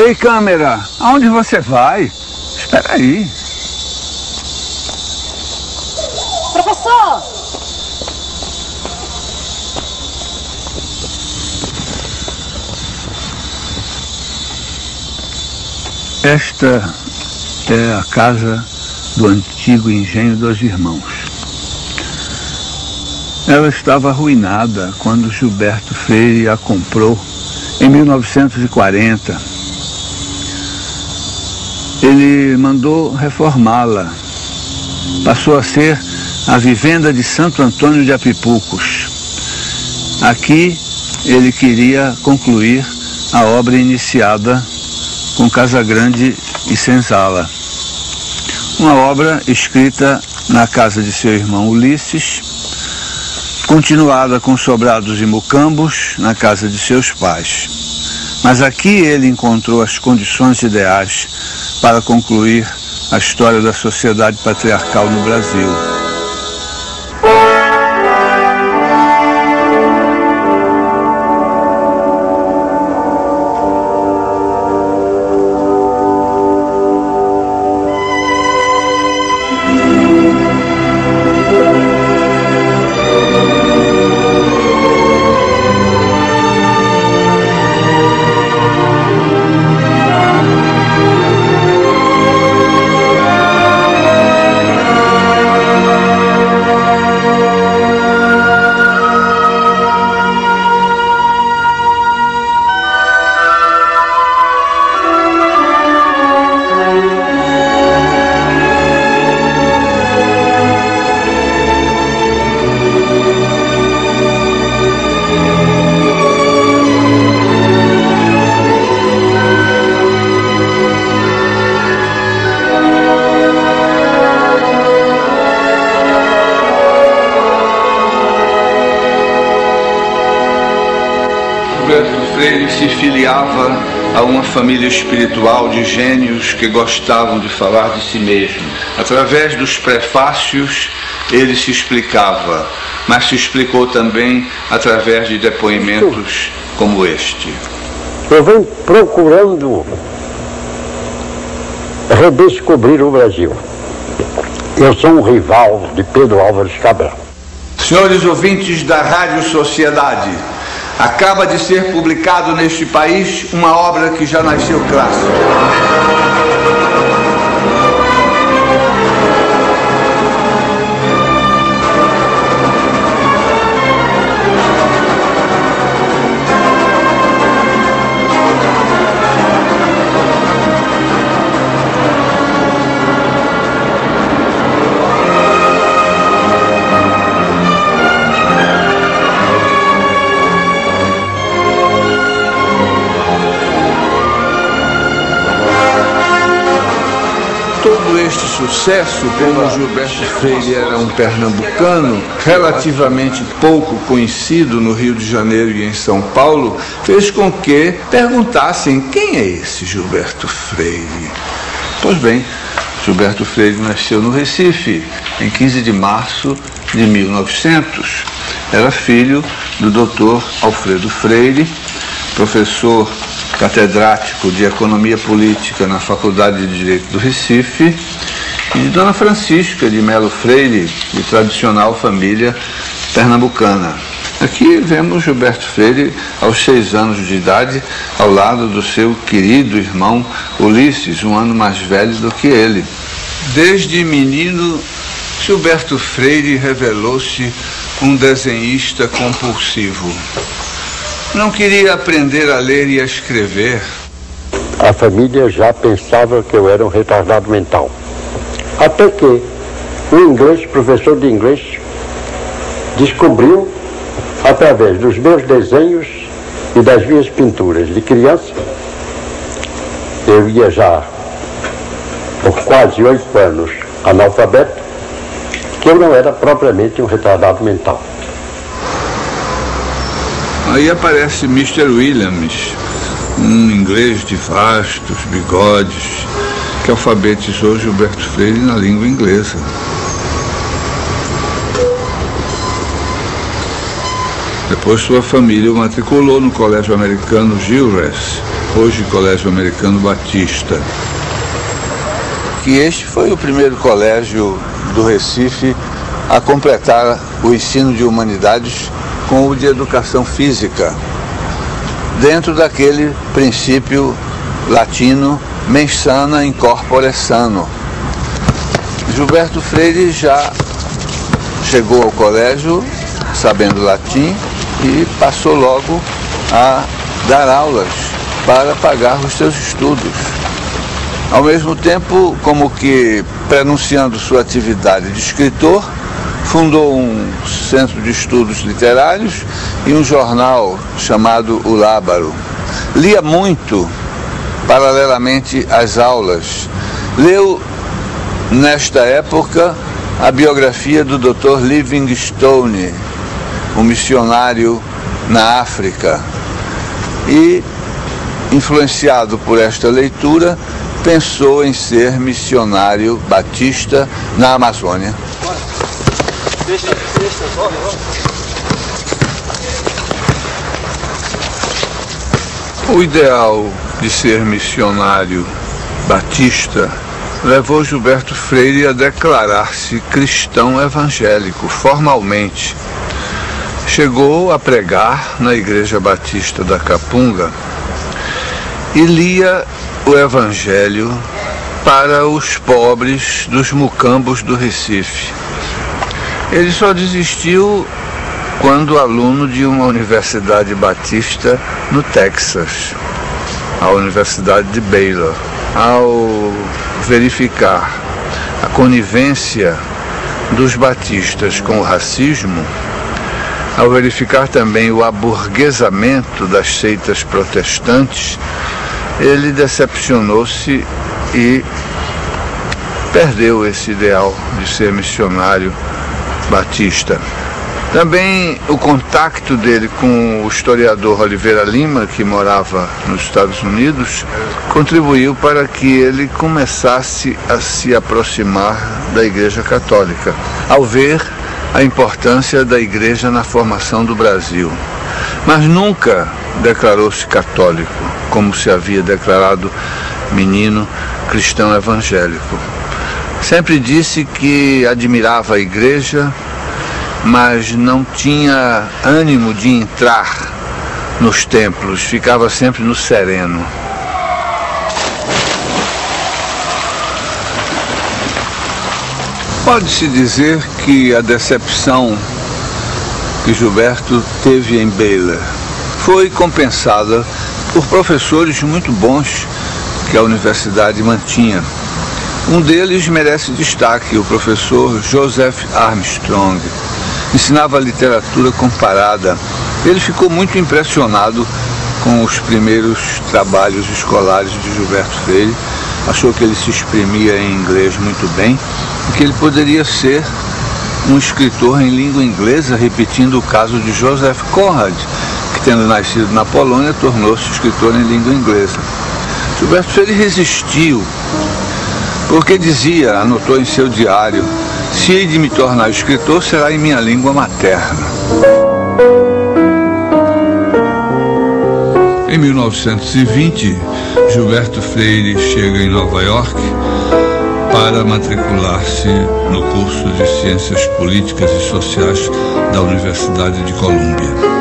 Ei, câmera, aonde você vai? Espera aí. Professor! Esta é a casa do antigo engenho dos irmãos. Ela estava arruinada quando Gilberto Freire a comprou em 1940. Ele mandou reformá-la. Passou a ser a vivenda de Santo Antônio de Apipucos. Aqui ele queria concluir a obra iniciada com Casagrande e Senzala. Uma obra escrita na casa de seu irmão Ulisses, continuada com sobrados e mucambos na casa de seus pais. Mas aqui ele encontrou as condições ideais para concluir a história da sociedade patriarcal no Brasil. Freire se filiava a uma família espiritual de gênios que gostavam de falar de si mesmo. Através dos prefácios, ele se explicava, mas se explicou também através de depoimentos como este. Eu venho procurando redescobrir o Brasil. Eu sou um rival de Pedro Álvares Cabral. Senhores ouvintes da Rádio Sociedade, acaba de ser publicado neste país uma obra que já nasceu clássica. Todo este sucesso, como Gilberto Freire era um pernambucano relativamente pouco conhecido no Rio de Janeiro e em São Paulo, fez com que perguntassem: quem é esse Gilberto Freire? Pois bem, Gilberto Freire nasceu no Recife em 15 de março de 1900. Era filho do Dr. Alfredo Freire, professor catedrático de Economia Política na Faculdade de Direito do Recife, e de Dona Francisca de Melo Freire, de tradicional família pernambucana. Aqui vemos Gilberto Freire aos 6 anos de idade, ao lado do seu querido irmão Ulisses, um ano mais velho do que ele. Desde menino, Gilberto Freire revelou-se um desenhista compulsivo. Não queria aprender a ler e a escrever. A família já pensava que eu era um retardado mental. Até que o professor de inglês, descobriu, através dos meus desenhos e das minhas pinturas de criança, eu ia já por quase 8 anos analfabeto, que eu não era propriamente um retardado mental. Aí aparece Mr. Williams, um inglês de vastos bigodes, que alfabetizou Gilberto Freire na língua inglesa. Depois sua família o matriculou no colégio americano Gilres, hoje Colégio Americano Batista. Que este foi o primeiro colégio do Recife a completar o ensino de humanidades com o de educação física, dentro daquele princípio latino mens sana in corpore sano. Gilberto Freire já chegou ao colégio sabendo latim e passou logo a dar aulas para pagar os seus estudos. Ao mesmo tempo, como que prenunciando sua atividade de escritor, fundou um centro de estudos literários e um jornal chamado O Lábaro. Lia muito, paralelamente às aulas. Leu, nesta época, a biografia do Dr. Livingstone, um missionário na África. E, influenciado por esta leitura, pensou em ser missionário batista na Amazônia. O ideal de ser missionário batista levou Gilberto Freire a declarar-se cristão evangélico formalmente. Chegou a pregar na Igreja Batista da Capunga e lia o Evangelho para os pobres dos mucambos do Recife. Ele só desistiu quando aluno de uma universidade batista no Texas, a Universidade de Baylor. Ao verificar a conivência dos batistas com o racismo, ao verificar também o aburguesamento das seitas protestantes, ele decepcionou-se e perdeu esse ideal de ser missionário batista. Também o contato dele com o historiador Oliveira Lima, que morava nos Estados Unidos, contribuiu para que ele começasse a se aproximar da Igreja Católica, ao ver a importância da Igreja na formação do Brasil. Mas nunca declarou-se católico, como se havia declarado menino cristão evangélico. Sempre disse que admirava a Igreja, mas não tinha ânimo de entrar nos templos, ficava sempre no sereno. Pode-se dizer que a decepção que Gilberto teve em Baylor foi compensada por professores muito bons que a universidade mantinha. Um deles merece destaque, o professor Joseph Armstrong. Ensinava literatura comparada. Ele ficou muito impressionado com os primeiros trabalhos escolares de Gilberto Freire, achou que ele se exprimia em inglês muito bem e que ele poderia ser um escritor em língua inglesa, repetindo o caso de Joseph Conrad, que, tendo nascido na Polônia, tornou-se escritor em língua inglesa. Gilberto Freire resistiu, porque dizia, anotou em seu diário: se hei de me tornar escritor, será em minha língua materna. Em 1920, Gilberto Freire chega em Nova York para matricular-se no curso de Ciências Políticas e Sociais da Universidade de Colômbia.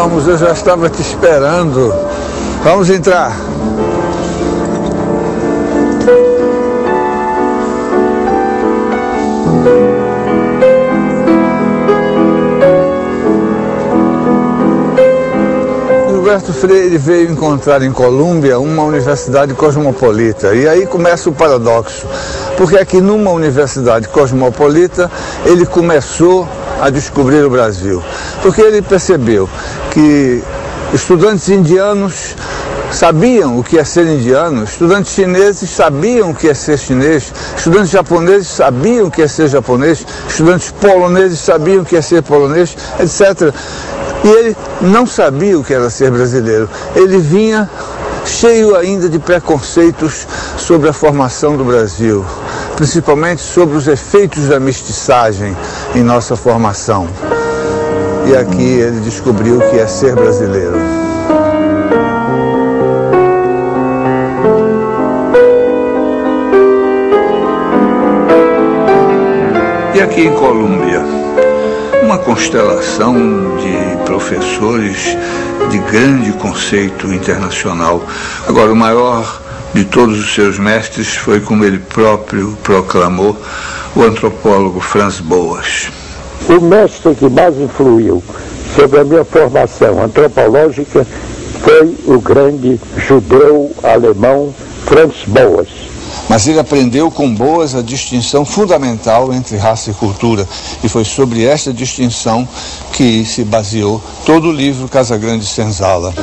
Vamos, eu já estava te esperando. Vamos entrar. Gilberto Freire veio encontrar em Colômbia uma universidade cosmopolita. E aí começa o paradoxo, porque aqui numa universidade cosmopolita ele começou a descobrir o Brasil, porque ele percebeu que estudantes indianos sabiam o que é ser indiano, estudantes chineses sabiam o que é ser chinês, estudantes japoneses sabiam o que é ser japonês, estudantes poloneses sabiam o que é ser polonês, etc. E ele não sabia o que era ser brasileiro. Ele vinha cheio ainda de preconceitos sobre a formação do Brasil, principalmente sobre os efeitos da mestiçagem em nossa formação. E aqui ele descobriu o que é ser brasileiro. E aqui em Colômbia, uma constelação de professores de grande conceito internacional. Agora, o maior de todos os seus mestres foi, como ele próprio proclamou, o antropólogo Franz Boas. O mestre que mais influiu sobre a minha formação antropológica foi o grande judeu alemão Franz Boas. Mas ele aprendeu com Boas a distinção fundamental entre raça e cultura, e foi sobre esta distinção que se baseou todo o livro Casagrande Senzala.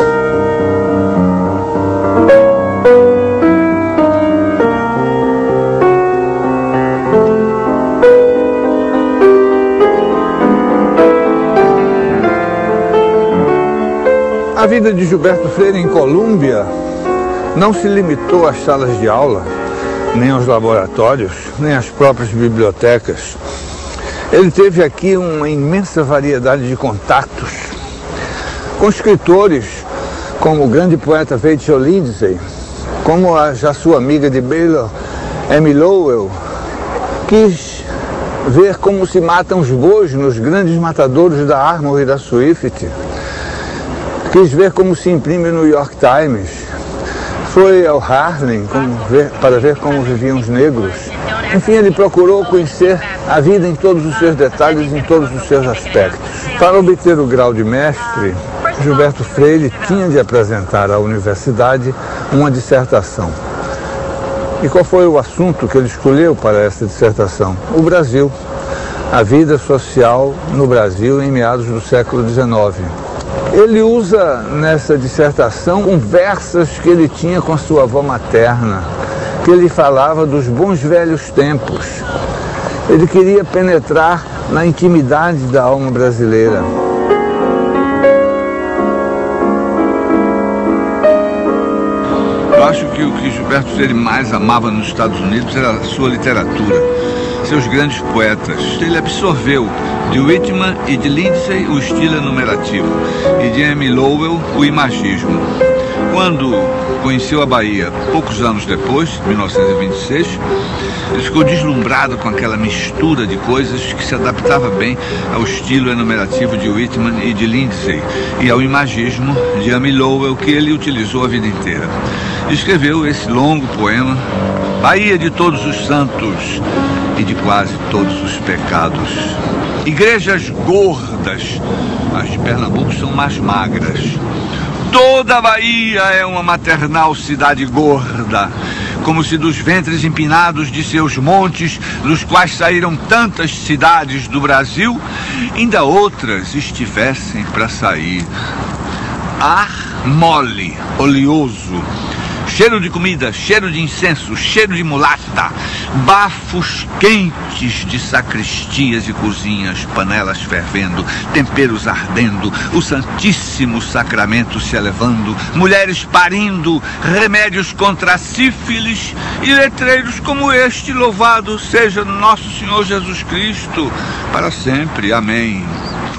A vida de Gilberto Freire em Colômbia não se limitou às salas de aula, nem aos laboratórios, nem às próprias bibliotecas. Ele teve aqui uma imensa variedade de contatos com escritores como o grande poeta Rachel Lindsay, como a já sua amiga de Baylor, Amy Lowell. Quis ver como se matam os bois nos grandes matadouros da Armour e da Swift. Quis ver como se imprime o New York Times. Foi ao Harlem para ver como viviam os negros. Enfim, ele procurou conhecer a vida em todos os seus detalhes, em todos os seus aspectos. Para obter o grau de mestre, Gilberto Freire tinha de apresentar à universidade uma dissertação. E qual foi o assunto que ele escolheu para essa dissertação? O Brasil. A vida social no Brasil em meados do século XIX. Ele usa nessa dissertação conversas que ele tinha com sua avó materna, que ele falava dos bons velhos tempos. Ele queria penetrar na intimidade da alma brasileira. Eu acho que o que Gilberto Freire mais amava nos Estados Unidos era a sua literatura, seus grandes poetas. Ele absorveu de Whitman e de Lindsay o estilo enumerativo e de Amy Lowell o imagismo. Quando conheceu a Bahia, poucos anos depois, 1926, ele ficou deslumbrado com aquela mistura de coisas que se adaptava bem ao estilo enumerativo de Whitman e de Lindsay e ao imagismo de Amy Lowell, que ele utilizou a vida inteira. Escreveu esse longo poema, Bahia de Todos os Santos e de quase todos os pecados. Igrejas gordas, as de Pernambuco são mais magras. Toda a Bahia é uma maternal cidade gorda, como se dos ventres empinados de seus montes, dos quais saíram tantas cidades do Brasil, ainda outras estivessem para sair. Ar mole, oleoso, cheiro de comida, cheiro de incenso, cheiro de mulata, bafos quentes de sacristias e cozinhas, panelas fervendo, temperos ardendo, o Santíssimo Sacramento se elevando, mulheres parindo, remédios contra a sífilis e letreiros como este: louvado seja nosso Senhor Jesus Cristo, para sempre. Amém.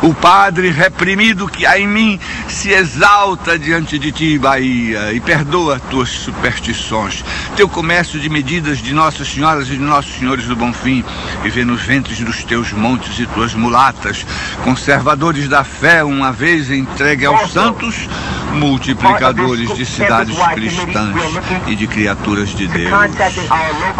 O padre reprimido que há em mim se exalta diante de ti, Bahia, e perdoa tuas superstições, teu comércio de medidas de Nossas Senhoras e de Nossos Senhores do Bonfim, e vê nos ventres dos teus montes e tuas mulatas, conservadores da fé, uma vez entregue aos santos, multiplicadores de cidades cristãs e de criaturas de Deus.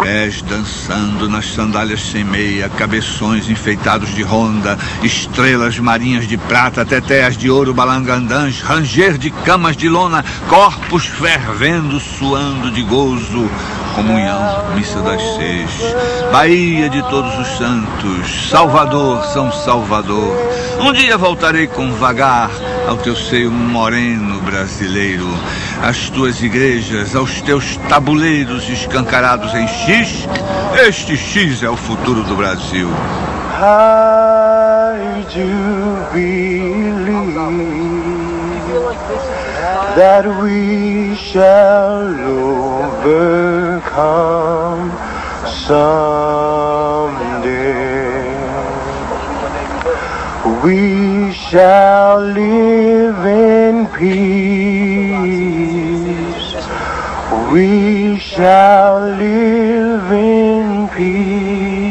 Pés dançando nas sandálias sem meia, cabeções enfeitados de ronda, estrelas marinhas de prata, tetéas de ouro, balangandãs, ranger de camas de lona, corpos fervendo, suando de gozo, comunhão, missa das 6, Bahia de Todos os Santos, Salvador, São Salvador. Um dia voltarei com vagar, ao teu seio moreno brasileiro, às tuas igrejas, aos teus tabuleiros escancarados em X. Este X é o futuro do Brasil. I do believe that we shall overcome someday. We shall live in peace. We shall live in peace.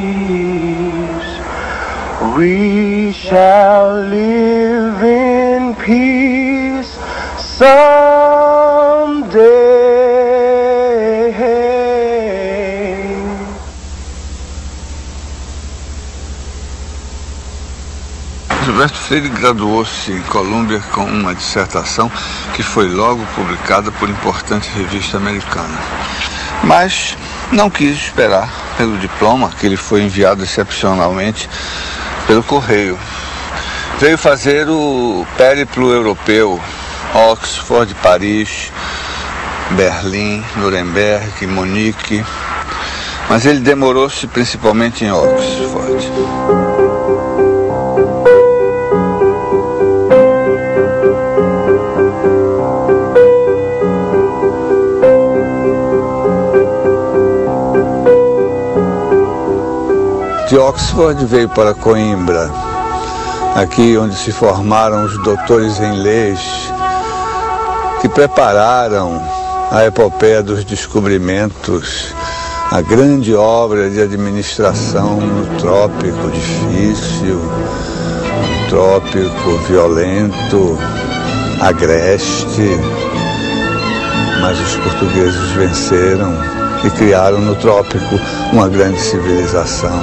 We shall live in peace someday. Gilberto Freire graduou-se em Colômbia com uma dissertação que foi logo publicada por importante revista americana. Mas não quis esperar pelo diploma, que lhe foi enviado excepcionalmente pelo correio. Veio fazer o périplo europeu, Oxford, Paris, Berlim, Nuremberg, Munique, mas ele demorou-se principalmente em Oxford. De Oxford veio para Coimbra, aqui onde se formaram os doutores em leis que prepararam a epopeia dos descobrimentos, a grande obra de administração no trópico difícil, trópico violento, agreste. Mas os portugueses venceram e criaram no trópico uma grande civilização.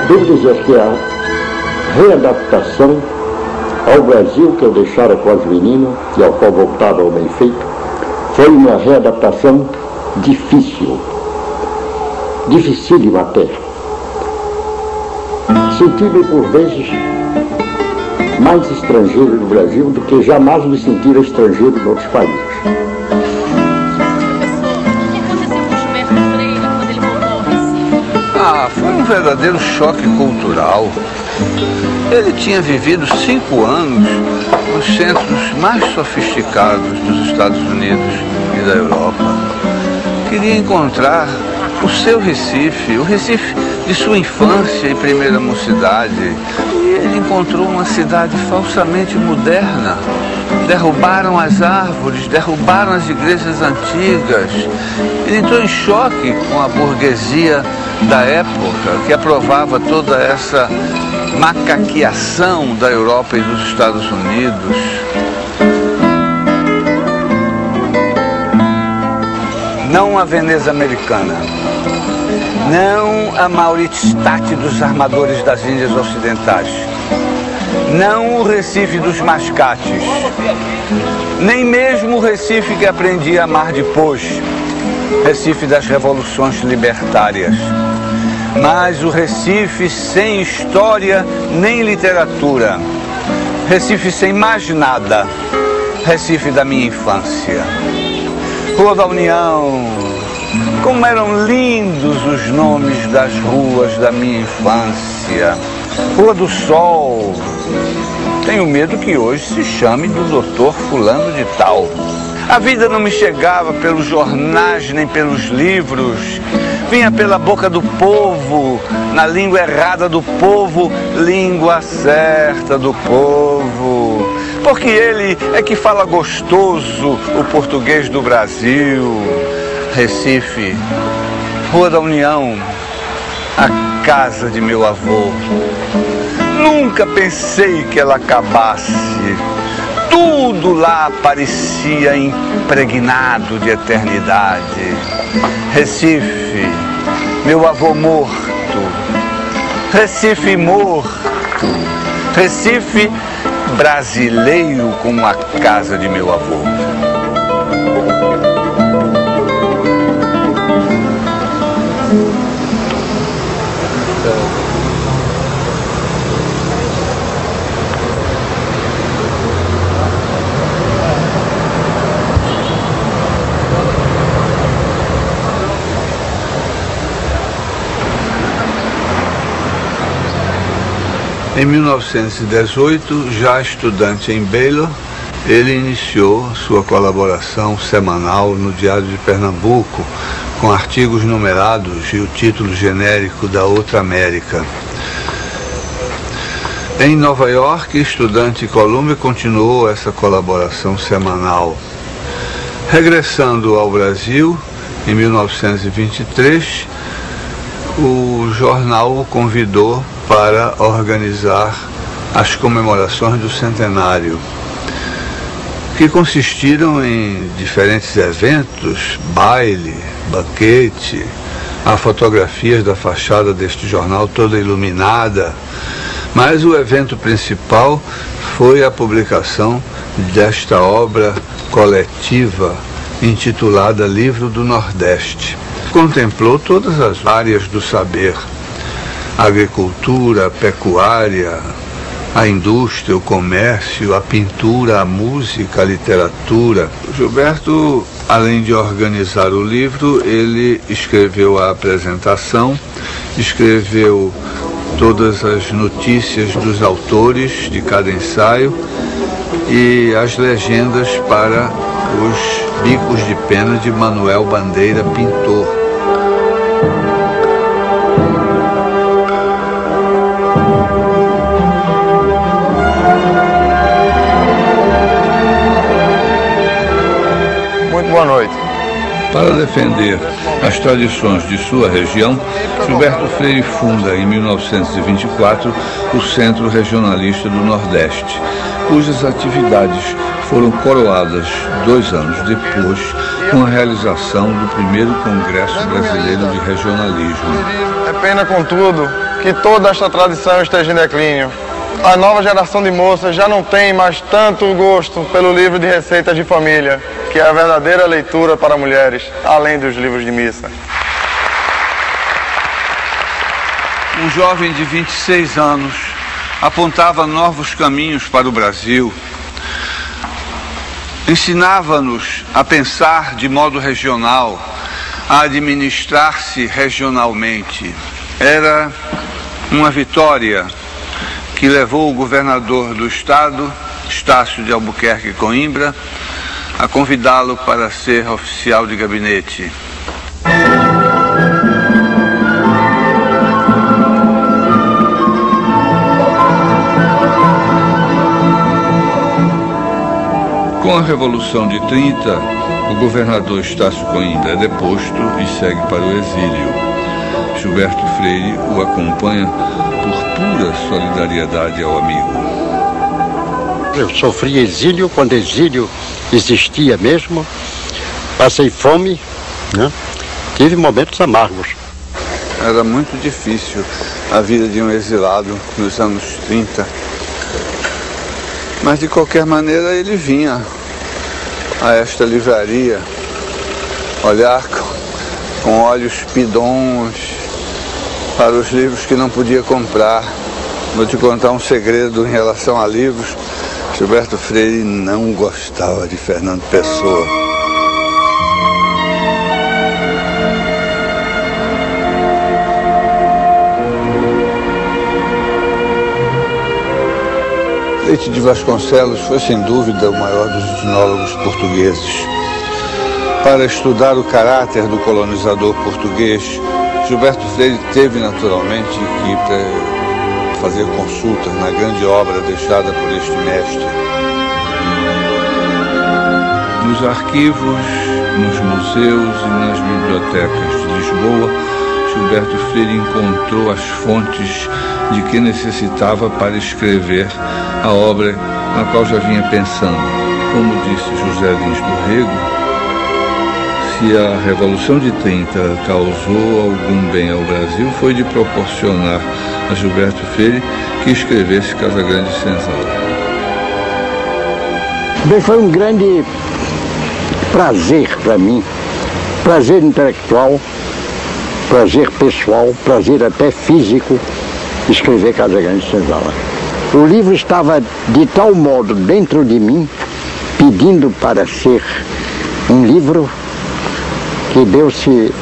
Devo dizer que a readaptação ao Brasil que eu deixara com as meninas e ao qual voltava ao bem feito, foi uma readaptação difícil, dificílima até. Senti-me por vezes mais estrangeiro no Brasil do que jamais me sentira estrangeiro em outros países. Foi um verdadeiro choque cultural. Ele tinha vivido 5 anos nos centros mais sofisticados dos Estados Unidos e da Europa. Queria encontrar o seu Recife, o Recife de sua infância e primeira mocidade. E ele encontrou uma cidade falsamente moderna. Derrubaram as árvores, derrubaram as igrejas antigas. Ele entrou em choque com a burguesia da época, que aprovava toda essa macaqueação da Europa e dos Estados Unidos. Não a Veneza americana, não a Mauritius dos armadores das Índias Ocidentais, não o Recife dos mascates, nem mesmo o Recife que aprendi a amar depois, Recife das revoluções libertárias, mas o Recife sem história nem literatura, Recife sem mais nada, Recife da minha infância. Rua da União, como eram lindos os nomes das ruas da minha infância. Rua do Sol, tenho medo que hoje se chame do doutor fulano de tal. A vida não me chegava pelos jornais nem pelos livros, vinha pela boca do povo, na língua errada do povo, língua certa do povo. Porque ele é que fala gostoso o português do Brasil. Recife, Rua da União, a casa de meu avô. Nunca pensei que ela acabasse. Tudo lá parecia impregnado de eternidade. Recife, meu avô morto. Recife morto. Recife brasileiro como a casa de meu avô. Em 1918, já estudante em Baylor, ele iniciou sua colaboração semanal no Diário de Pernambuco, com artigos numerados e o título genérico da Outra América. Em Nova York, estudante em Columbia, continuou essa colaboração semanal. Regressando ao Brasil, em 1923, o jornal o convidou para organizar as comemorações do centenário, que consistiram em diferentes eventos, baile, banquete, há fotografias da fachada deste jornal toda iluminada, mas o evento principal foi a publicação desta obra coletiva intitulada Livro do Nordeste. Contemplou todas as áreas do saber: a agricultura, a pecuária, a indústria, o comércio, a pintura, a música, a literatura. Gilberto, além de organizar o livro, ele escreveu a apresentação, escreveu todas as notícias dos autores de cada ensaio e as legendas para os Bicos de Pena de Manuel Bandeira, pintor. Boa noite. Para defender as tradições de sua região, Gilberto Freire funda em 1924 o Centro Regionalista do Nordeste, cujas atividades foram coroadas 2 anos depois com a realização do primeiro Congresso Brasileiro de Regionalismo. É pena, contudo, que toda esta tradição esteja em declínio. A nova geração de moças já não tem mais tanto gosto pelo livro de receitas de família, que é a verdadeira leitura para mulheres, além dos livros de missa. Um jovem de 26 anos apontava novos caminhos para o Brasil, ensinava-nos a pensar de modo regional, a administrar-se regionalmente. Era uma vitória que levou o governador do estado, Estácio de Albuquerque Coimbra, a convidá-lo para ser oficial de gabinete. Com a Revolução de 30, o governador Estácio Coimbra é deposto e segue para o exílio. Gilberto Freire o acompanha por pura solidariedade ao amigo. Eu sofri exílio quando exílio existia mesmo, passei fome, né? Tive momentos amargos. Era muito difícil a vida de um exilado nos anos 30, mas de qualquer maneira ele vinha a esta livraria olhar com olhos pidons para os livros que não podia comprar. Vou te contar um segredo em relação a livros. Gilberto Freire não gostava de Fernando Pessoa. Leite de Vasconcelos foi sem dúvida o maior dos etnólogos portugueses. Para estudar o caráter do colonizador português, Gilberto Freire teve naturalmente que fazer consultas na grande obra deixada por este mestre. Nos arquivos, nos museus e nas bibliotecas de Lisboa, Gilberto Freire encontrou as fontes de que necessitava para escrever a obra na qual já vinha pensando. Como disse José Lins do Rego, se a Revolução de 30 causou algum bem ao Brasil, foi de proporcionar a Gilberto Freire que escrevesse Casagrande Senzala. Bem, foi um grande prazer para mim, prazer intelectual, prazer pessoal, prazer até físico, escrever Casagrande Senzala. O livro estava de tal modo dentro de mim, pedindo para ser um livro, que deu-se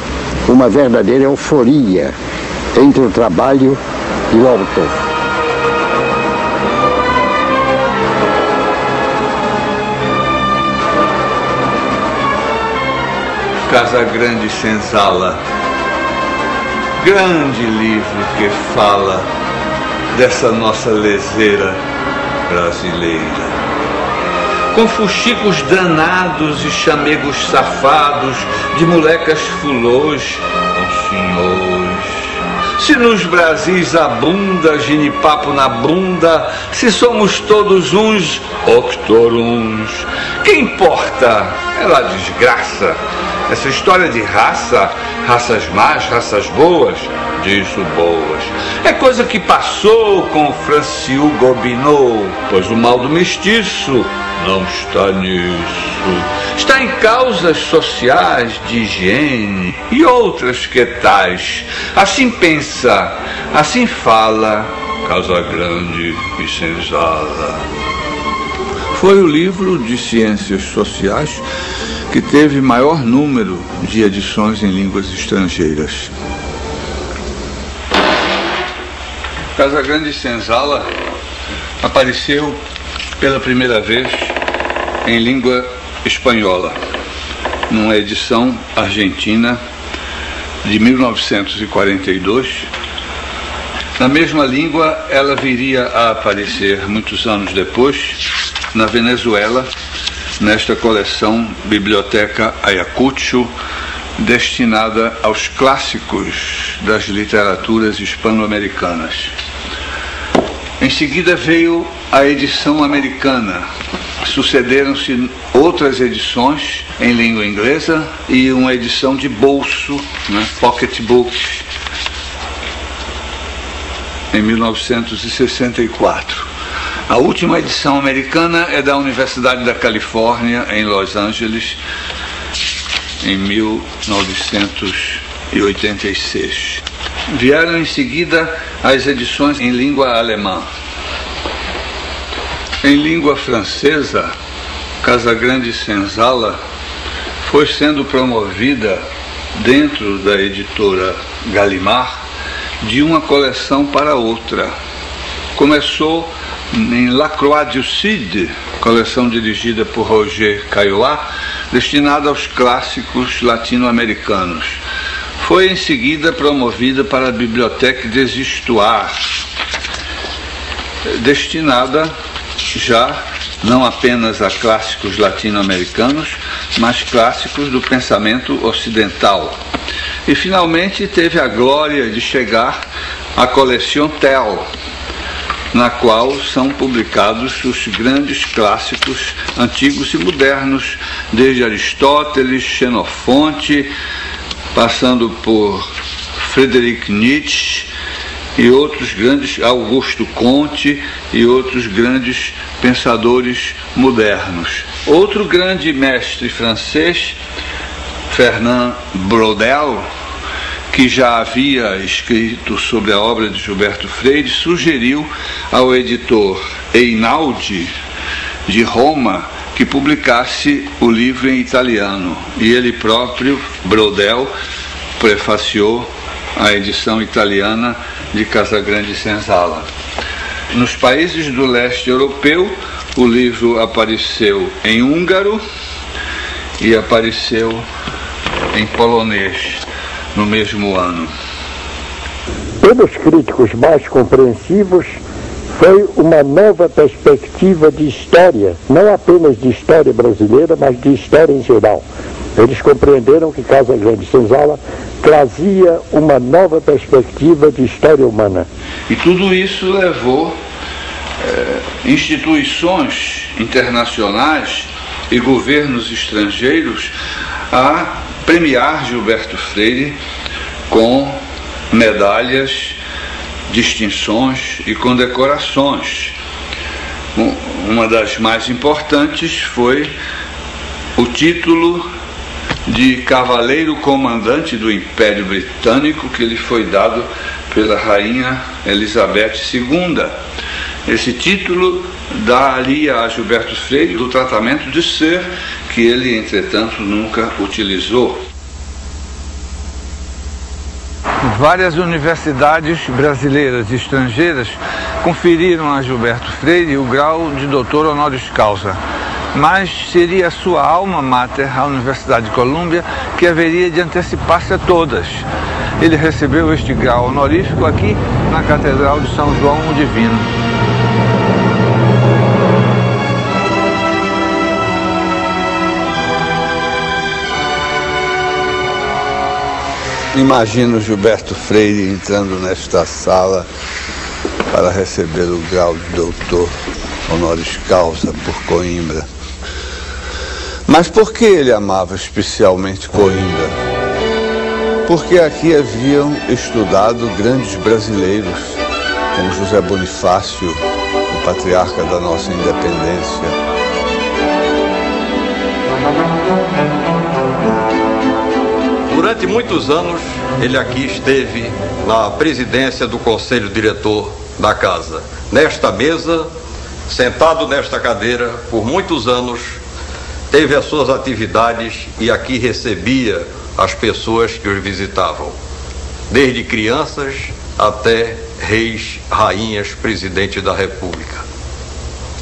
uma verdadeira euforia entre o trabalho e o autor. Casagrande Senzala, grande livro que fala dessa nossa leseira brasileira. Com fuxicos danados e chamegos safados, de molecas fulôs com senhores. Se nos Brasis abunda ginipapo na bunda, se somos todos uns octoruns, que importa? É lá desgraça. Essa história de raça, raças más, raças boas, disso boas. É coisa que passou com Francil Gobineau, pois o mal do mestiço não está nisso. Está em causas sociais de higiene e outras que tais. Assim pensa, assim fala Casagrande e Senzala. Foi o livro de ciências sociais que teve maior número de edições em línguas estrangeiras. Casagrande Senzala apareceu pela primeira vez em língua espanhola, numa edição argentina de 1942. Na mesma língua, ela viria a aparecer muitos anos depois na Venezuela, nesta coleção Biblioteca Ayacucho, destinada aos clássicos das literaturas hispano-americanas. Em seguida veio a edição americana. Sucederam-se outras edições em língua inglesa e uma edição de bolso, pocketbook, em 1964. A última edição americana é da Universidade da Califórnia, em Los Angeles, em 1986. Vieram em seguida as edições em língua alemã. Em língua francesa, Casagrande Senzala foi sendo promovida dentro da editora Gallimard de uma coleção para outra. Começou em La Croix du Sud, coleção dirigida por Roger Caillois, destinada aos clássicos latino-americanos. Foi em seguida promovida para a Bibliothèque des Histoires, destinada já não apenas a clássicos latino-americanos, mas clássicos do pensamento ocidental. E finalmente teve a glória de chegar à Collection Tel, na qual são publicados os grandes clássicos antigos e modernos, desde Aristóteles, Xenofonte, passando por Friedrich Nietzsche e outros grandes, Augusto Comte e outros grandes pensadores modernos. Outro grande mestre francês, Fernand Braudel, que já havia escrito sobre a obra de Gilberto Freire, sugeriu ao editor Einaudi, de Roma, que publicasse o livro em italiano. E ele próprio, Braudel, prefaciou a edição italiana de Casagrande Senzala. Nos países do leste europeu, o livro apareceu em húngaro e apareceu em polonês no mesmo ano. Pelos críticos mais compreensivos, foi uma nova perspectiva de história, não apenas de história brasileira, mas de história em geral. Eles compreenderam que Casagrande Senzala trazia uma nova perspectiva de história humana. E tudo isso levou instituições internacionais e governos estrangeiros a premiar Gilberto Freire com medalhas, distinções e condecorações. Uma das mais importantes foi o título de Cavaleiro Comandante do Império Britânico, que lhe foi dado pela Rainha Elizabeth II. Esse título daria a Gilberto Freire o tratamento de ser que ele, entretanto, nunca utilizou. Várias universidades brasileiras e estrangeiras conferiram a Gilberto Freire o grau de doutor honoris causa, mas seria a sua alma mater, a Universidade de Colômbia, que haveria de antecipar-se a todas. Ele recebeu este grau honorífico aqui na Catedral de São João o Divino. Imagino Gilberto Freire entrando nesta sala para receber o grau de doutor honoris causa por Coimbra. Mas por que ele amava especialmente Coimbra? Porque aqui haviam estudado grandes brasileiros, como José Bonifácio, o patriarca da nossa independência. Durante muitos anos, ele aqui esteve na presidência do Conselho Diretor da Casa. Nesta mesa, sentado nesta cadeira, por muitos anos, teve as suas atividades e aqui recebia as pessoas que os visitavam, desde crianças até reis, rainhas, presidente da República.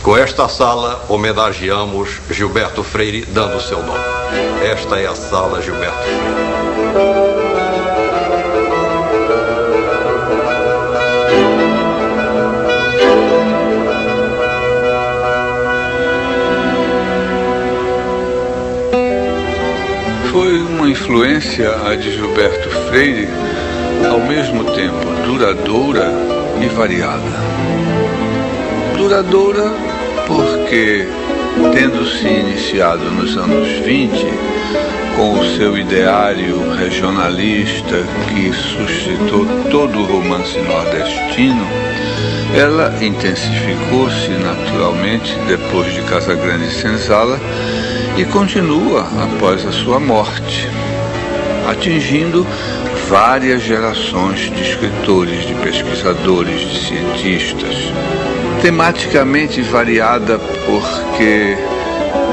Com esta sala, homenageamos Gilberto Freire, dando o seu nome. Esta é a Sala Gilberto Freire. Foi uma influência, a de Gilberto Freire, ao mesmo tempo duradoura e variada. Duradoura porque, tendo se iniciado nos anos 20, com o seu ideário regionalista que suscitou todo o romance nordestino, ela intensificou-se naturalmente depois de Casagrande e Senzala e continua após a sua morte, atingindo várias gerações de escritores, de pesquisadores, de cientistas. Tematicamente variada porque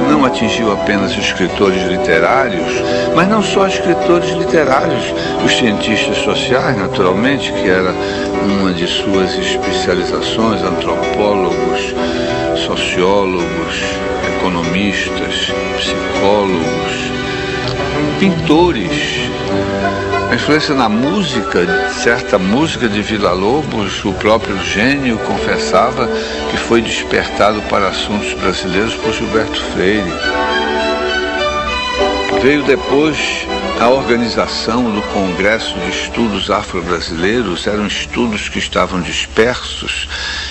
não atingiu apenas os escritores literários, mas não só escritores literários, os cientistas sociais, naturalmente, que era uma de suas especializações, antropólogos, sociólogos, economistas, psicólogos, pintores. A influência na música, certa música de Villa-Lobos, o próprio gênio confessava que foi despertado para assuntos brasileiros por Gilberto Freire. Veio depois a organização do Congresso de Estudos Afro-Brasileiros. Eram estudos que estavam dispersos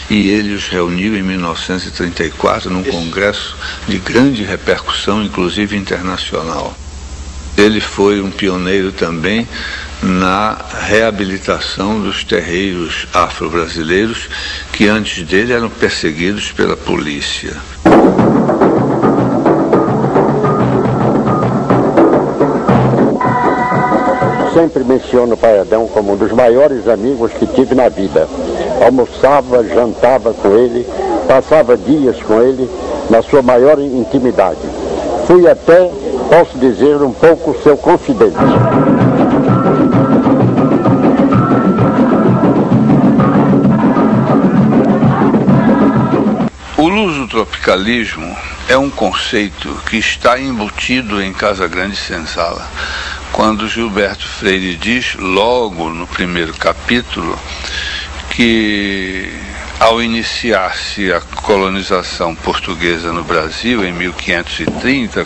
e ele os reuniu em 1934 num congresso de grande repercussão, inclusive internacional. Ele foi um pioneiro também na reabilitação dos terreiros afro-brasileiros que antes dele eram perseguidos pela polícia. Sempre menciono o Pai Adão como um dos maiores amigos que tive na vida. Almoçava, jantava com ele, passava dias com ele na sua maior intimidade. Fui até, posso dizer, um pouco seu confidente. O lusotropicalismo é um conceito que está embutido em Casagrande e Senzala. Quando Gilberto Freire diz, logo no primeiro capítulo, que ao iniciar-se a colonização portuguesa no Brasil, em 1530,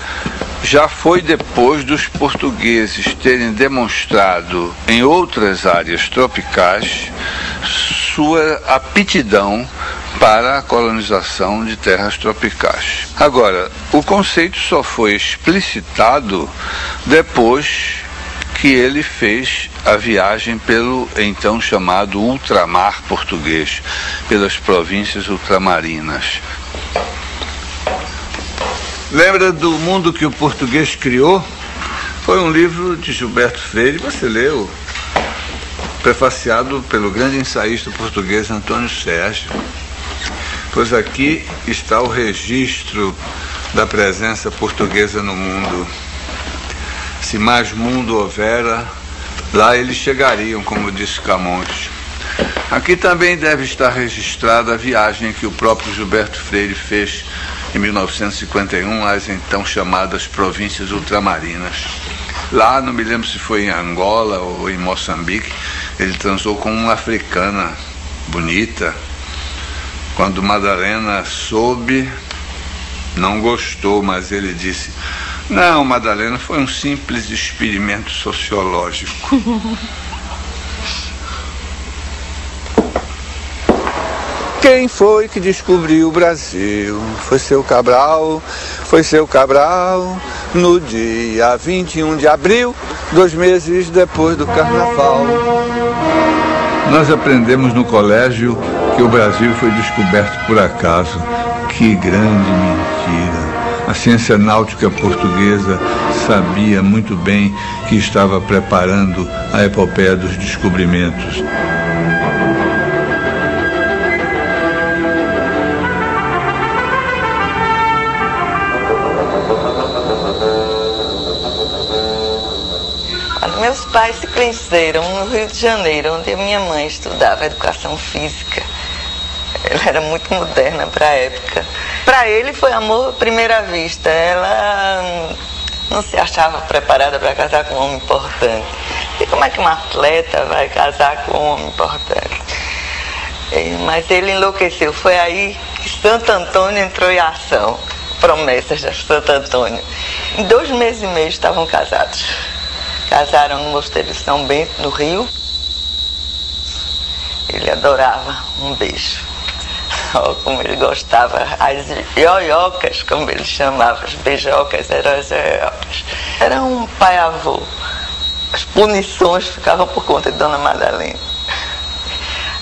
já foi depois dos portugueses terem demonstrado em outras áreas tropicais sua aptidão para a colonização de terras tropicais. Agora, o conceito só foi explicitado depois que ele fez a viagem pelo então chamado ultramar português, pelas províncias ultramarinas. Lembra do Mundo que o Português Criou? Foi um livro de Gilberto Freire, você leu, prefaciado pelo grande ensaísta português Antônio Sérgio. Pois aqui está o registro da presença portuguesa no mundo. Se mais mundo houvera, lá eles chegariam, como disse Camões. Aqui também deve estar registrada a viagem que o próprio Gilberto Freire fez em 1951 às então chamadas províncias ultramarinas. Lá, não me lembro se foi em Angola ou em Moçambique, ele transou com uma africana bonita. Quando Madalena soube, não gostou, mas ele disse: não, Madalena, foi um simples experimento sociológico. Quem foi que descobriu o Brasil? Foi seu Cabral, no dia 21 de abril, 2 meses depois do Carnaval. Nós aprendemos no colégio que o Brasil foi descoberto por acaso. Que grande mentira! A ciência náutica portuguesa sabia muito bem que estava preparando a epopeia dos descobrimentos. Meus pais se conheceram no Rio de Janeiro, onde a minha mãe estudava educação física. Ela era muito moderna para a época. Para ele foi amor à primeira vista. Ela não se achava preparada para casar com um homem importante. E como é que uma atleta vai casar com um homem importante? Mas ele enlouqueceu. Foi aí que Santo Antônio entrou em ação. Promessas de Santo Antônio. Em 2 meses e meio estavam casados. Casaram no Mosteiro de São Bento, no Rio. Ele adorava um beijo. Oh, como ele gostava, as ioiocas, como ele chamava, as beijocas, eram as ioiocas. Era um pai-avô. As punições ficavam por conta de Dona Madalena.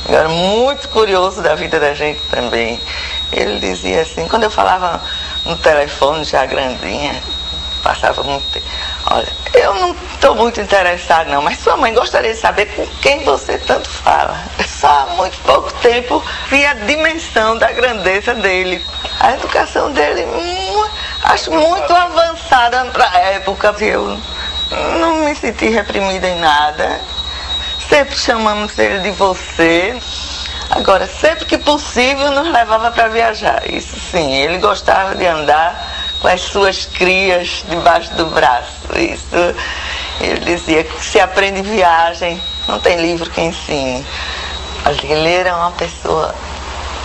Agora, muito curioso da vida da gente também. Ele dizia assim, quando eu falava no telefone, já grandinha, passava muito tempo. Olha, eu não estou muito interessado não, mas sua mãe gostaria de saber com quem você tanto fala. Só há muito pouco tempo vi a dimensão da grandeza dele. A educação dele, acho muito avançada para a época. Eu não me senti reprimida em nada. Sempre chamamos ele de você. Agora, sempre que possível, nos levava para viajar. Isso sim, ele gostava de andar com as suas crias debaixo do braço. Isso, ele dizia que se aprende viagem, não tem livro que ensine. Ele era uma pessoa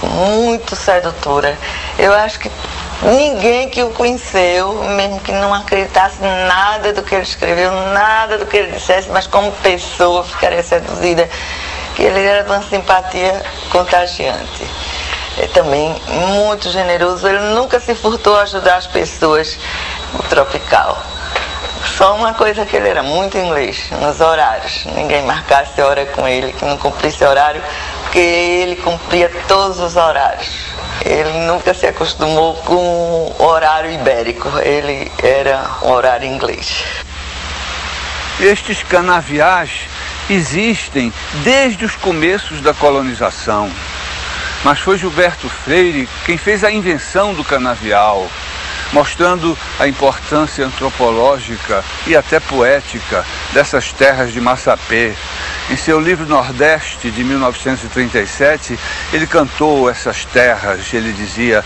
muito sedutora. Eu acho que ninguém que o conheceu, mesmo que não acreditasse nada do que ele escreveu, nada do que ele dissesse, mas como pessoa ficaria seduzida, que ele era de uma simpatia contagiante. É também muito generoso, ele nunca se furtou a ajudar as pessoas no tropical. Só uma coisa que ele era muito inglês, nos horários. Ninguém marcasse hora com ele, que não cumprisse horário, porque ele cumpria todos os horários. Ele nunca se acostumou com o horário ibérico, ele era um horário inglês. Estes canaviais existem desde os começos da colonização. Mas foi Gilberto Freire quem fez a invenção do canavial, mostrando a importância antropológica e até poética dessas terras de Massapê. Em seu livro Nordeste, de 1937, ele cantou essas terras. Ele dizia: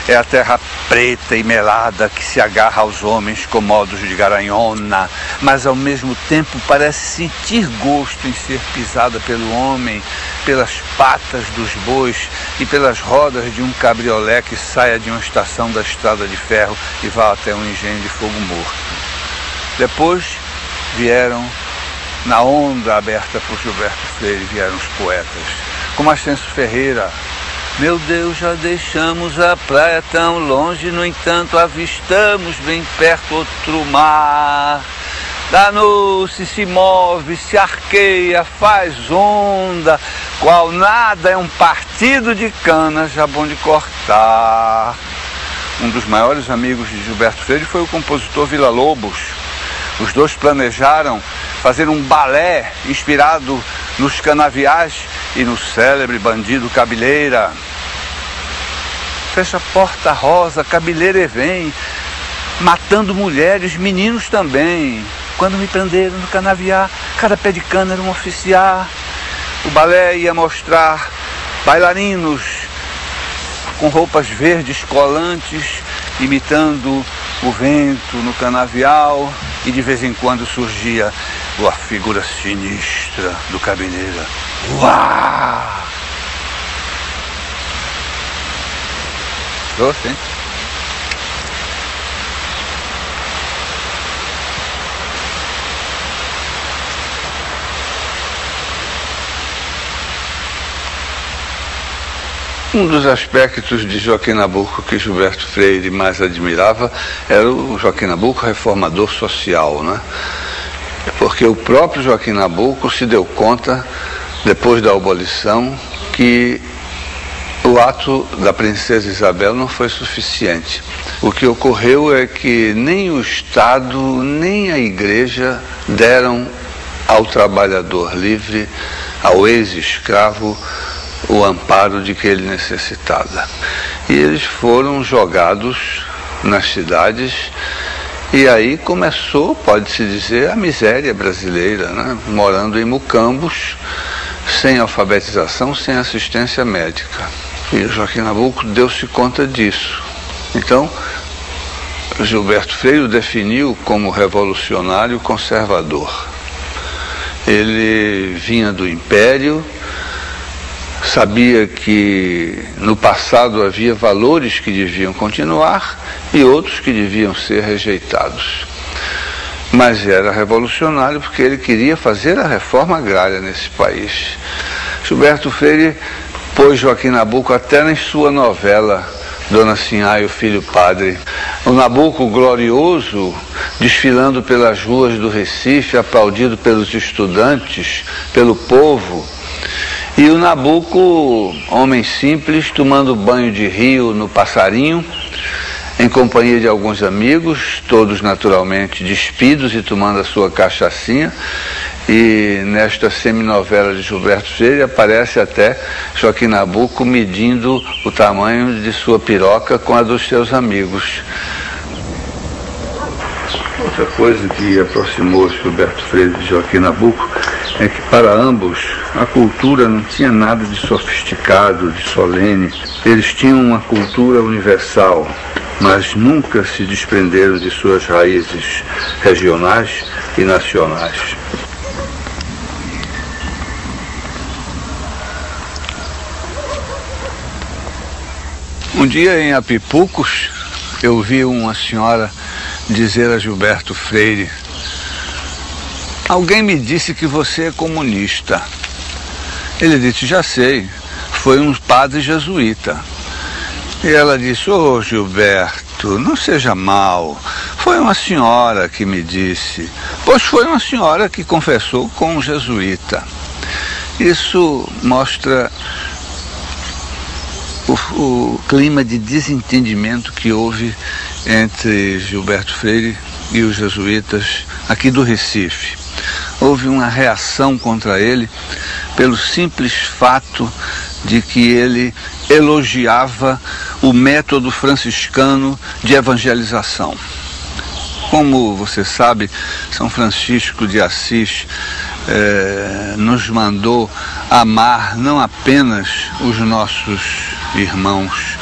é a terra preta e melada que se agarra aos homens com modos de garanhona, mas ao mesmo tempo parece sentir gosto em ser pisada pelo homem, pelas patas dos bois e pelas rodas de um cabriolé que saia de uma estação da estrada de ferro e vá até um engenho de fogo morto. Depois vieram, na onda aberta por Gilberto Freire, vieram os poetas, como Ascenso Ferreira, Meu Deus, já deixamos a praia tão longe, no entanto avistamos bem perto outro mar. Danou-se, se move, se arqueia, faz onda, qual nada é um partido de cana já bom de cortar. Um dos maiores amigos de Gilberto Freire foi o compositor Villa-Lobos. Os dois planejaram fazer um balé inspirado nos canaviais e no célebre bandido Cabeleira. Fecha a porta rosa, Cabeleira vem, matando mulheres, meninos também. Quando me prenderam no canaviar, cada pé de cana era um oficial. O balé ia mostrar bailarinos com roupas verdes colantes, imitando o vento no canavial, e de vez em quando surgia a figura sinistra do Cabeleira. Uau! Gostei. Um dos aspectos de Joaquim Nabuco que Gilberto Freire mais admirava era o Joaquim Nabuco reformador social, né? Porque o próprio Joaquim Nabuco se deu conta, depois da abolição, que o ato da princesa Isabel não foi suficiente. O que ocorreu é que nem o Estado, nem a Igreja deram ao trabalhador livre, ao ex-escravo, o amparo de que ele necessitava. E eles foram jogados nas cidades, e aí começou, pode-se dizer, a miséria brasileira, né? Morando em mucambos, sem alfabetização, sem assistência médica. E o Joaquim Nabuco deu-se conta disso. Então, Gilberto Freire o definiu como revolucionário conservador. Ele vinha do Império, sabia que no passado havia valores que deviam continuar e outros que deviam ser rejeitados. Mas era revolucionário porque ele queria fazer a reforma agrária nesse país. Gilberto Freire pôs Joaquim Nabuco até em sua novela Dona Sinhá e o Filho Padre. O Nabuco glorioso, desfilando pelas ruas do Recife, aplaudido pelos estudantes, pelo povo. E o Nabuco, homem simples, tomando banho de rio no Passarinho, em companhia de alguns amigos, todos naturalmente despidos e tomando a sua cachaçinha. E nesta seminovela de Gilberto Freire aparece até Joaquim Nabuco medindo o tamanho de sua piroca com a dos seus amigos. Outra coisa que aproximou Gilberto Freire de Joaquim Nabuco é que para ambos a cultura não tinha nada de sofisticado, de solene. Eles tinham uma cultura universal, mas nunca se desprenderam de suas raízes regionais e nacionais. Um dia em Apipucos, eu vi uma senhora dizer a Gilberto Freire: alguém me disse que você é comunista. Ele disse: já sei, foi um padre jesuíta. E ela disse: ô Gilberto, não seja mal, foi uma senhora que me disse. Pois foi uma senhora que confessou com um jesuíta. Isso mostra o clima de desentendimento que houve entre Gilberto Freire e os jesuítas aqui do Recife. Houve uma reação contra ele pelo simples fato de que ele elogiava o método franciscano de evangelização. Como você sabe, São Francisco de Assis nos mandou amar não apenas os nossos irmãos,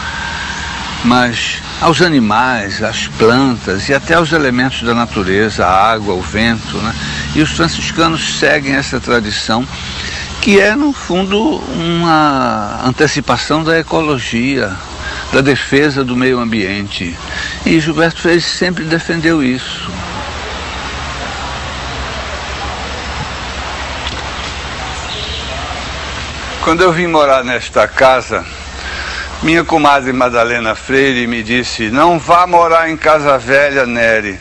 mas aos animais, às plantas e até aos elementos da natureza, a água, o vento, né? E os franciscanos seguem essa tradição, que é, no fundo, uma antecipação da ecologia, da defesa do meio ambiente. E Gilberto Freire sempre defendeu isso. Quando eu vim morar nesta casa, Minha comadre Madalena Freire me disse: não vá morar em Casa Velha, Nery.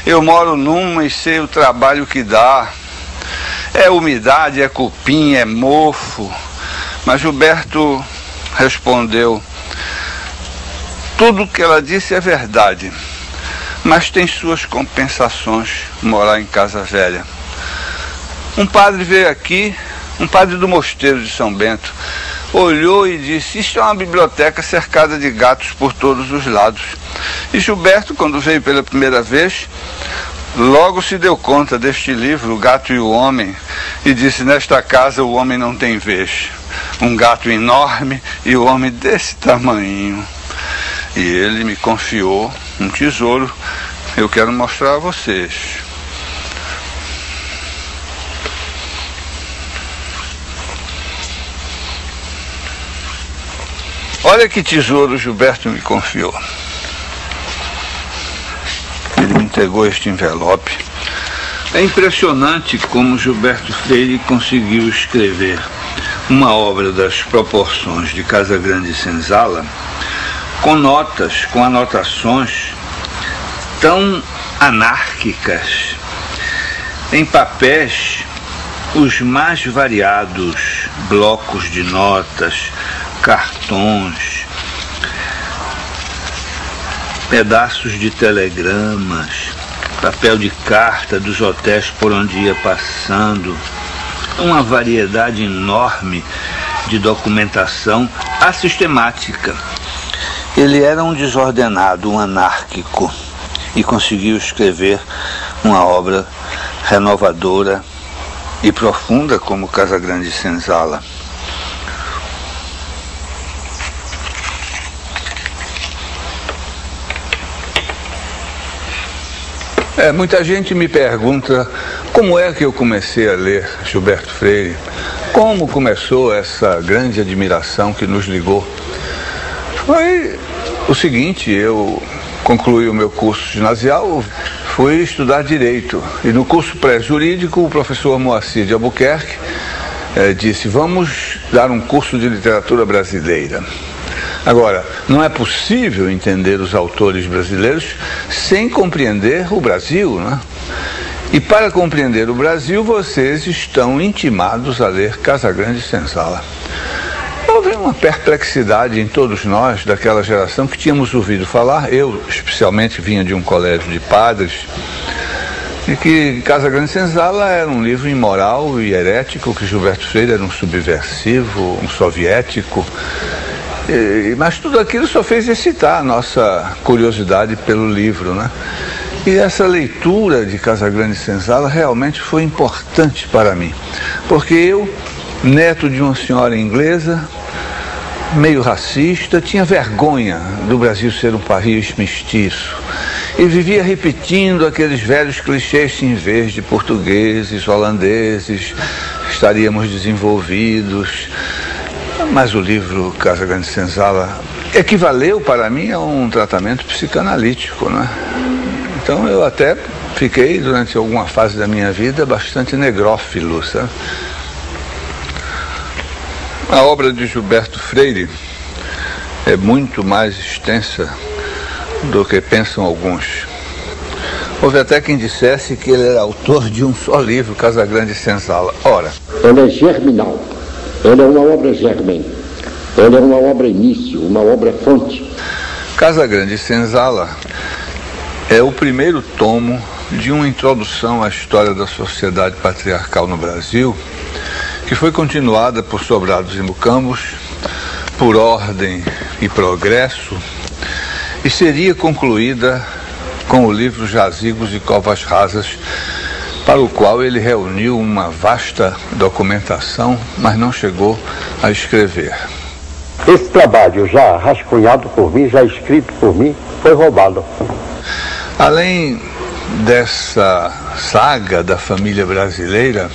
Eu moro numa e sei o trabalho que dá. É umidade, é cupim, é mofo. Mas Gilberto respondeu: tudo o que ela disse é verdade, mas tem suas compensações morar em Casa Velha. Um padre veio aqui, um padre do mosteiro de São Bento, olhou e disse: isto é uma biblioteca cercada de gatos por todos os lados. E Gilberto, quando veio pela primeira vez, logo se deu conta deste livro, O Gato e o Homem, e disse: nesta casa o homem não tem vez. Um gato enorme e o homem desse tamanho. E ele me confiou um tesouro. Eu quero mostrar a vocês. Olha que tesouro Gilberto me confiou. Ele me entregou este envelope. É impressionante como Gilberto Freire conseguiu escrever uma obra das proporções de Casagrande Senzala com notas, com anotações tão anárquicas, em papéis os mais variados, blocos de notas, cartões, pedaços de telegramas, papel de carta dos hotéis por onde ia passando, uma variedade enorme de documentação assistemática. Ele era um desordenado, um anárquico, e conseguiu escrever uma obra renovadora e profunda como Casagrande Senzala. Muita gente me pergunta como é que eu comecei a ler Gilberto Freire, como começou essa grande admiração que nos ligou. Foi o seguinte: eu concluí o meu curso ginasial, fui estudar Direito, e no curso pré-jurídico o professor Moacir de Albuquerque disse: vamos dar um curso de literatura brasileira. Agora, não é possível entender os autores brasileiros sem compreender o Brasil, né? E para compreender o Brasil, vocês estão intimados a ler Casagrande Senzala. Houve uma perplexidade em todos nós daquela geração que tínhamos ouvido falar, eu especialmente vinha de um colégio de padres, e que Casagrande Senzala era um livro imoral e herético, que Gilberto Freire era um subversivo, um soviético. Mas tudo aquilo só fez excitar a nossa curiosidade pelo livro, né? E essa leitura de Casagrande Senzala realmente foi importante para mim, porque eu, neto de uma senhora inglesa, meio racista, tinha vergonha do Brasil ser um país mestiço e vivia repetindo aqueles velhos clichês sem vez de portugueses, holandeses, estaríamos desenvolvidos. Mas o livro Casagrande Senzala equivaleu para mim a um tratamento psicanalítico, né? Então eu até fiquei, durante alguma fase da minha vida, bastante negrófilo, sabe? A obra de Gilberto Freire é muito mais extensa do que pensam alguns. Houve até quem dissesse que ele era autor de um só livro, Casagrande Senzala. Ora, ela é germinal. Ela é uma obra germen, ela é uma obra início, uma obra fonte. Casagrande Senzala é o primeiro tomo de uma introdução à história da sociedade patriarcal no Brasil, que foi continuada por Sobrados e Mucambos, por Ordem e Progresso, e seria concluída com o livro Jazigos e Covas Rasas, para o qual ele reuniu uma vasta documentação, mas não chegou a escrever. Esse trabalho, já rascunhado por mim, já escrito por mim, foi roubado. Além dessa saga da família brasileira,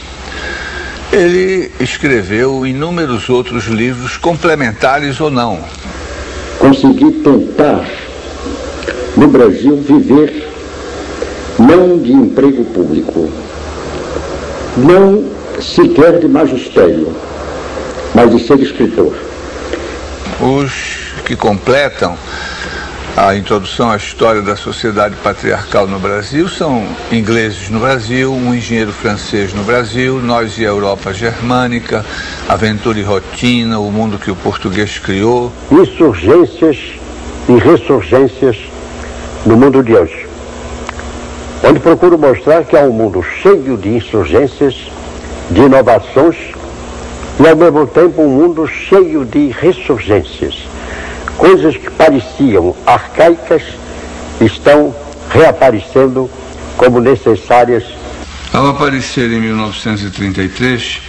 ele escreveu inúmeros outros livros, complementares ou não. Consegui tentar, no Brasil, viver não de emprego público, não sequer de magistério, mas de ser escritor. Os que completam a introdução à história da sociedade patriarcal no Brasil são ingleses no Brasil, um engenheiro francês no Brasil, Nós e a Europa Germânica, Aventura e Rotina, O Mundo que o Português Criou. Insurgências e ressurgências no mundo de hoje, onde procuro mostrar que há um mundo cheio de insurgências, de inovações e ao mesmo tempo um mundo cheio de ressurgências. Coisas que pareciam arcaicas estão reaparecendo como necessárias. Ao aparecer em 1933,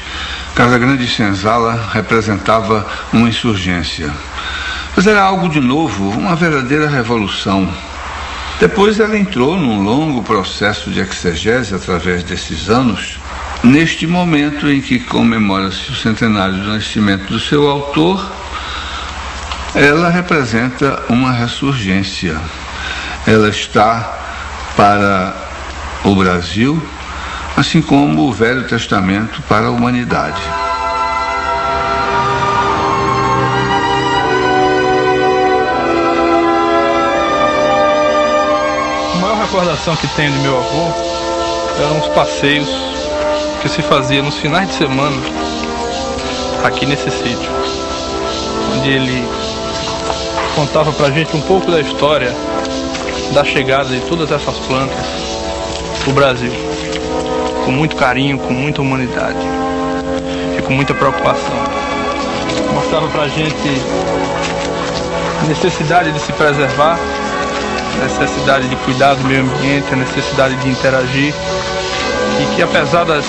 Casagrande Senzala representava uma insurgência. Mas era algo de novo, uma verdadeira revolução. Depois ela entrou num longo processo de exegese através desses anos. Neste momento em que comemora-se o centenário do nascimento do seu autor, ela representa uma ressurgência. Ela está para o Brasil, assim como o Velho Testamento para a humanidade. A maior recordação que tenho de meu avô eram os passeios que se fazia nos finais de semana aqui nesse sítio, onde ele contava pra gente um pouco da história da chegada de todas essas plantas pro Brasil, com muito carinho, com muita humanidade e com muita preocupação. Mostrava pra gente a necessidade de se preservar, a necessidade de cuidar do meio ambiente, a necessidade de interagir, e que apesar das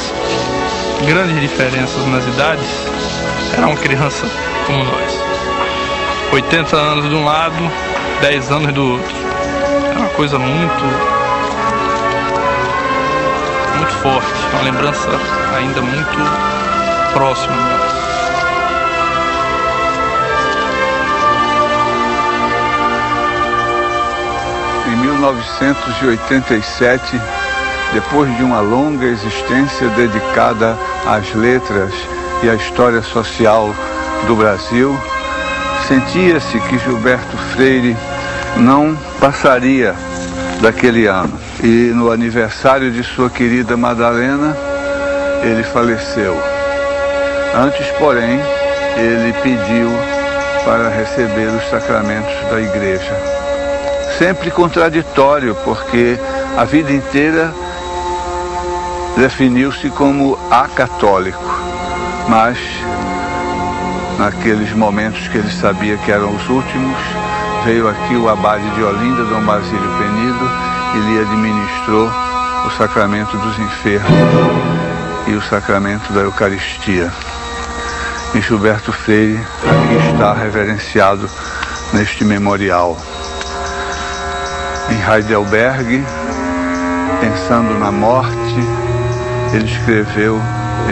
grandes diferenças nas idades, era uma criança como nós. 80 anos de um lado, 10 anos do outro. É uma coisa muito forte, uma lembrança ainda muito próxima. Em 1987, depois de uma longa existência dedicada às letras e à história social do Brasil, sentia-se que Gilberto Freire não passaria daquele ano. E no aniversário de sua querida Madalena, ele faleceu. Antes, porém, ele pediu para receber os sacramentos da igreja. Sempre contraditório, porque a vida inteira definiu-se como acatólico, mas naqueles momentos que ele sabia que eram os últimos, veio aqui o abade de Olinda, Dom Basílio Penido, e lhe administrou o sacramento dos enfermos e o sacramento da Eucaristia. E Gilberto Freire aqui está reverenciado neste memorial. Em Heidelberg, pensando na morte, ele escreveu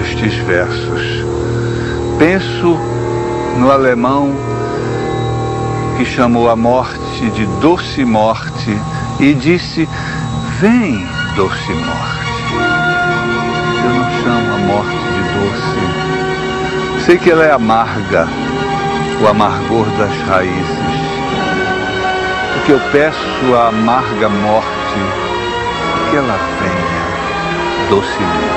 estes versos. Penso no alemão que chamou a morte de doce morte e disse: vem, doce morte. Eu não chamo a morte de doce. Sei que ela é amarga, o amargor das raízes. O que eu peço à amarga morte, que ela venha docemente.